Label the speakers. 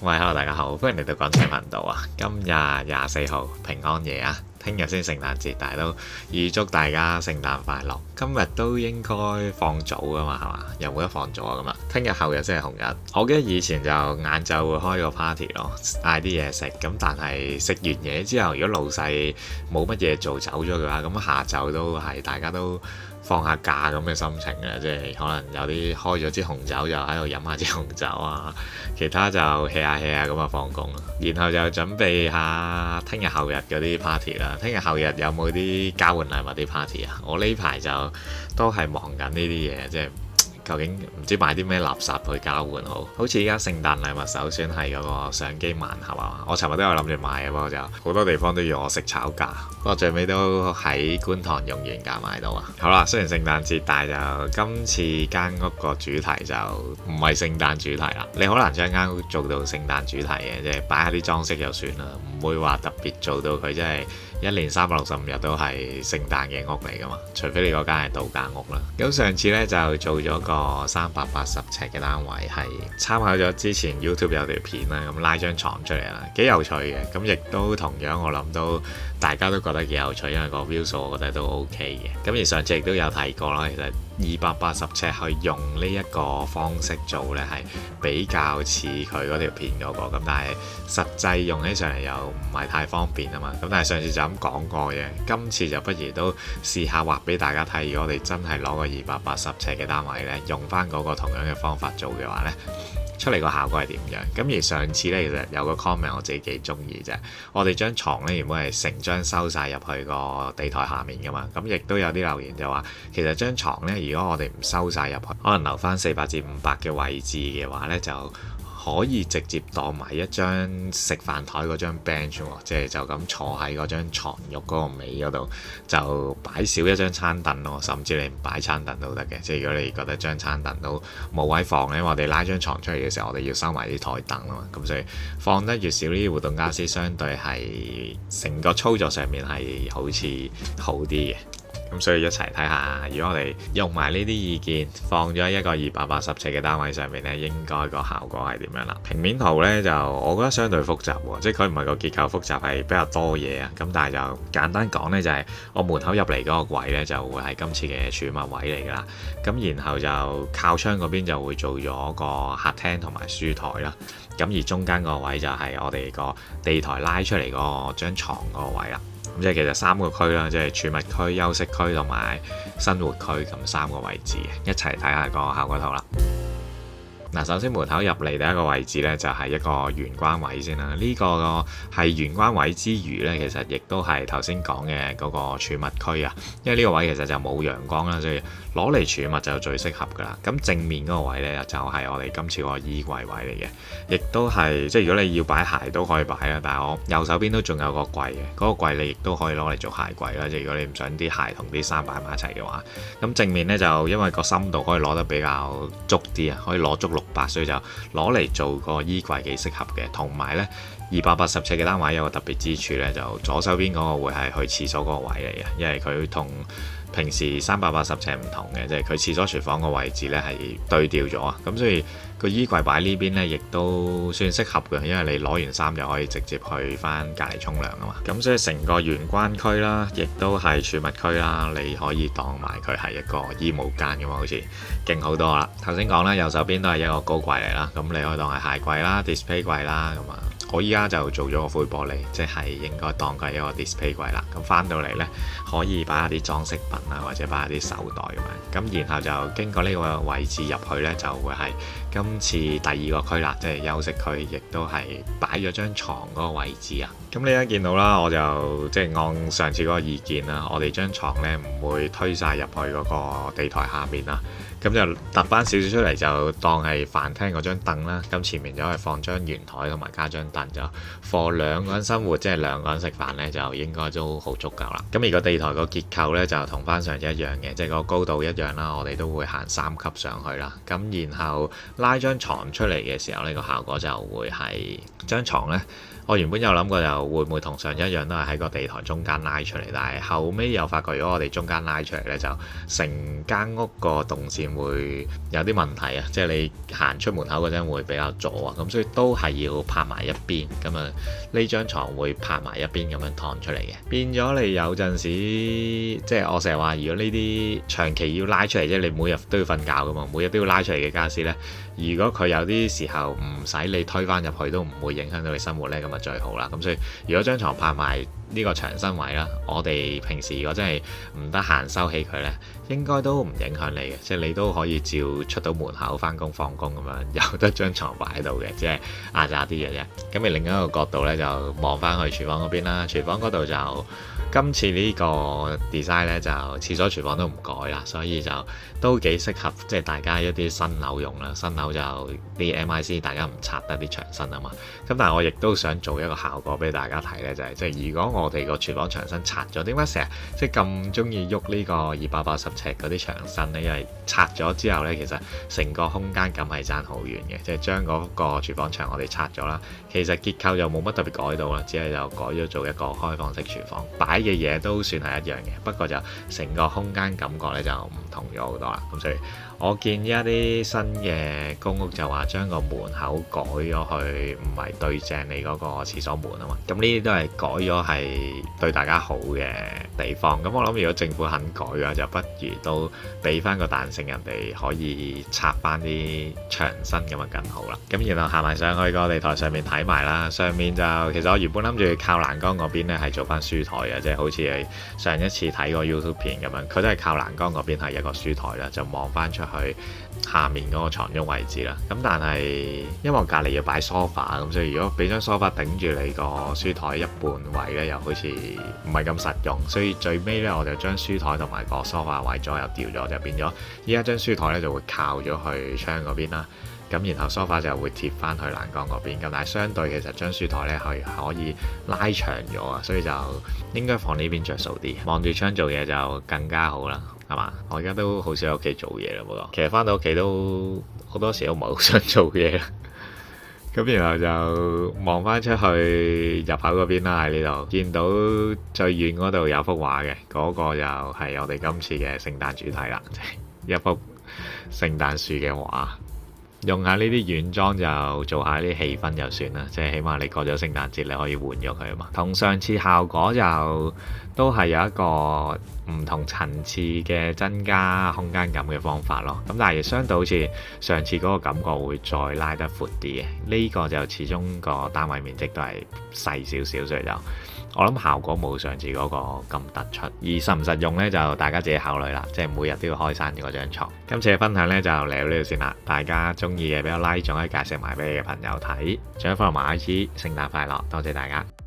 Speaker 1: 喂，hello，大家好，歡迎嚟到講車頻道啊！今日24號平安夜啊，聽日先聖誕節，但係都預祝大家聖誕快樂。今日都應該放早噶嘛，係嘛？又冇得放早啊咁啊！聽日後日先係紅日。我記得以前就晏晝會開個 party 咯，嗌啲嘢食。咁但係食完嘢之後，如果老細冇乜嘢做走咗嘅話，咁下晝都係大家都放下假咁嘅心情嘅，即係可能有啲開咗支紅酒就喺度飲下支紅酒啊，其他就 hea 下 hea 下咁啊放工啦，然後就準備下聽日後日嗰啲 party 啦。聽日後日有冇啲交換禮物啲 party 啊？我呢排就都係忙緊呢啲嘢，即係究竟唔知買啲咩垃圾去交換好？好似依家聖誕禮物首選係嗰個相機盲盒啊！我尋日都有諗住買嘅，不過就好多地方都要我食炒價，不過最尾都喺觀塘用原價買到啊！好啦，雖然聖誕節，但係就今次間屋個主題就唔係聖誕主題啦。你好難將間屋做到聖誕主題嘅，即係擺下啲裝飾就算啦，唔會話特別做到佢真係一年365日都係聖誕嘅屋嚟噶嘛，除非你嗰間係度假屋啦。咁上次呢，就做咗個380尺嘅單位，係參考咗之前 YouTube 有條片啦，咁拉張床出嚟啦，幾有趣嘅。咁亦都同樣我諗都大家都覺得幾有趣，因為個 view 數我覺得都 OK 嘅。咁而上次亦都有提過啦，其實280尺去用呢一個方式做呢，係比較似佢嗰條片嗰個，咁但係實際用起上嚟又唔係太方便啊嘛。咁但係上次就咁講過嘅，今次就不如都試下畫俾大家睇。如果我哋真係攞個280尺嘅單位呢，用翻嗰個同樣嘅方法做嘅話呢，出嚟個效果係點樣？咁而上次呢，其實有個 comment 我自己幾中意啫。我哋張床呢，原本係成張收晒入去個地台下面噶嘛，咁亦都有啲留言就話，其實張床呢，如果我哋唔收晒入去，可能留翻400至500嘅位置嘅話呢，就可以直接當埋一張食飯台嗰張 bench 喎，即係就咁坐喺嗰張牀褥嗰個尾嗰度，就擺少一張餐凳咯，甚至你唔擺餐凳都得嘅。即係如果你覺得張餐凳都冇位放咧，因為我哋拉張床出嚟嘅時候，我哋要收埋啲台凳啊嘛，咁所以放得越少呢啲活動傢俬，相對係成個操作上面係好似好啲嘅。咁所以一齊睇下，如果我哋用埋呢啲意見放咗一個280尺嘅單位上面呢，應該個效果係點樣啦？平面圖呢，就我覺得相對複雜喎，即係佢唔係個結構複雜，係比較多嘢啊。咁但係就簡單講呢，就係我門口入嚟嗰個位呢，就會係今次嘅儲物位嚟㗎啦。咁然後就靠窗嗰邊就會做咗個客廳同埋書台啦。咁而中間個位就係我哋個地台拉出嚟嗰個張牀嗰個位啦。咁即係其實3個區啦，即係儲物區、休息區同埋生活區咁3個位置嘅，一齊睇下個效果圖啦。嗱，首先門口入嚟第一個位置呢，就係一個玄關位先啦。呢個係玄關位之餘呢，其實亦都係頭先講嘅嗰個儲物區啊。因為呢個位其實就冇陽光啦，所以攞嚟儲物就最適合噶啦。咁正面嗰個位呢，就係我哋今次個衣櫃位嚟嘅，亦都係即係如果你要擺鞋都可以擺啦。但係我右手邊都仲有個櫃嘅，嗰個櫃你亦都可以攞嚟做鞋櫃啦。即係如果你唔想啲鞋同啲衫擺埋一齊嘅話，咁正面呢，就因為個深度可以攞得比較足啲啊，可以攞足600，所以就攞嚟做個衣櫃幾適合嘅。同埋呢，280尺嘅單位有個特別之處呢，就左手邊嗰個會係去廁所嗰個位嚟嘅，因為佢同平時380尺唔同嘅，即係佢廁所廚房個位置呢係對調咗啊。咁所以個衣櫃擺呢邊呢，亦都算適合嘅，因為你攞完衫就可以直接去翻隔離沖涼啊嘛。咁所以成個玄關區啦，亦都係儲物區啦，你可以當埋佢係一個衣帽間咁嘛，好似勁好多啦。頭先講啦，右手邊都係一個高櫃嚟啦，咁你可以當係鞋櫃啦、display 櫃啦咁啊。我依家就做咗個灰玻璃，即係應該當佢係一個 display 櫃啦。咁翻到嚟呢，可以擺下啲裝飾品啊，或者擺下啲手袋咁樣。咁然後就經過呢個位置入去呢，就會係今次第2個區啦，即係休息區，亦都係擺咗張床嗰個位置啊。咁你一見到啦，我就即係按上次嗰個意見啦，我哋張床呢唔會推晒入去嗰個地台下面啦。咁就揼翻少少出嚟，就當係飯廳嗰張凳啦。咁前面就可以放張圓台同埋加張凳，就 for 2個人生活，即係2個人食飯呢，就應該都好足夠啦。咁而個地台個結構呢，就同翻上次一樣嘅，即係個高度一樣啦。我哋都會行3級上去啦。咁然後拉張床出嚟嘅時候，呢個效果就會係張床呢。我原本有諗過就會唔會同上一樣都係喺個地台中間拉出嚟，但係後尾又發覺如果我哋中間拉出嚟呢，就成間屋個動線邊會有啲問題啊，即係你行出門口嗰陣會比較阻啊，咁所以都係要拍埋一邊，咁啊呢張床會拍埋一邊咁樣燙出嚟嘅，變咗你有陣時即係我成日話，如果呢啲長期要拉出嚟，即係你每日都要瞓覺噶嘛，每日都要拉出嚟嘅傢俬呢，如果佢有啲時候唔使你推返入去都唔會影響到你生活呢，咁啊最好啦。咁所以如果張床拍埋呢個牆身位啦，我哋平時如果真係唔得閒收起佢呢，應該都唔影響你嘅，即係你都可以照出到門口返工放工咁樣，有得張床擺喺度嘅，即係壓榨啲嘅啫。咁你另一個角度呢，就望返去廚房嗰邊啦，廚房嗰度就今次呢個 design 呢，就廁所廚房都唔改啦，所以就都幾適合即係大家一啲新樓用啦。新樓就啲 MIC 大家唔拆得啲牆身啊嘛，咁但係我亦都想做一個效果俾大家睇呢，就係即係如果我哋個廚房牆身拆咗，點解成日即係咁中意喐呢個280尺嗰啲牆身呢？因為拆咗之後呢，其實成個空間感係爭好遠嘅，即係將嗰個廚房牆我哋拆咗啦，其實結構又冇乜特別改到啦，只係就改咗做一個開放式廚房，擺嘅嘢都算係一樣嘅，不過就成個空間感覺呢就唔同咗好多啦。咁所以我見一啲新嘅公屋就話將個門口改咗去，唔係對正你嗰個廁所門啊嘛。咁呢啲都係改咗係對大家好嘅地方。咁我諗如果政府肯改嘅話，就不如都俾翻個彈性人哋可以拆翻啲牆身咁啊，更好啦。咁然後行埋上去個地台上面睇埋啦，上面就其實我原本諗住靠欄杆嗰邊呢係做翻書台嘅，即係好似係上一次睇個 YouTube 片咁樣，佢都係靠欄杆嗰邊係一個書台啦，就望翻出去下面嗰個床褥位置啦。咁但係因為我隔離要擺 sofa， 咁所以如果俾張 sofa 頂住你個書台一半位呢，又好似唔係咁實用，所以最尾呢，我就將書台同埋個 sofa 位左右調咗，就變咗依家張書台呢就會靠咗去窗嗰邊啦。咁然後 sofa 就會貼翻去欄杆嗰邊，咁但係相對其實張書台呢係可以拉長咗啊，所以就應該放呢邊着數啲，望住窗做嘢就更加好啦，係嘛？我而家都好少喺屋企做嘢啦，不過其實翻到屋企都好多時都唔係好想做嘢啦。咁然後就望翻出去入口嗰邊啦，喺呢度見到最遠嗰度有幅畫嘅，嗰個就係我哋今次嘅聖誕主題啦，一幅聖誕樹嘅畫。用下呢啲軟裝就做下啲氣氛就算啦，即係起碼你過咗聖誕節你可以換咗佢啊嘛。同上次效果就都係有一個唔同層次嘅增加空間感嘅方法咯。咁但係相對好似上次嗰個感覺會再拉得闊啲嘅，呢個就始終個單位面積都係細少少，所以就我諗效果冇上次嗰個咁突出，而實唔實用呢，就大家自己考慮啦。即係每日都要開山嗰張床。今次嘅分享呢，就嚟到呢度先啦。大家中意嘅俾個 like，仲可以介紹埋俾你嘅朋友睇，仲有follow埋 IG。聖誕快樂，多謝大家。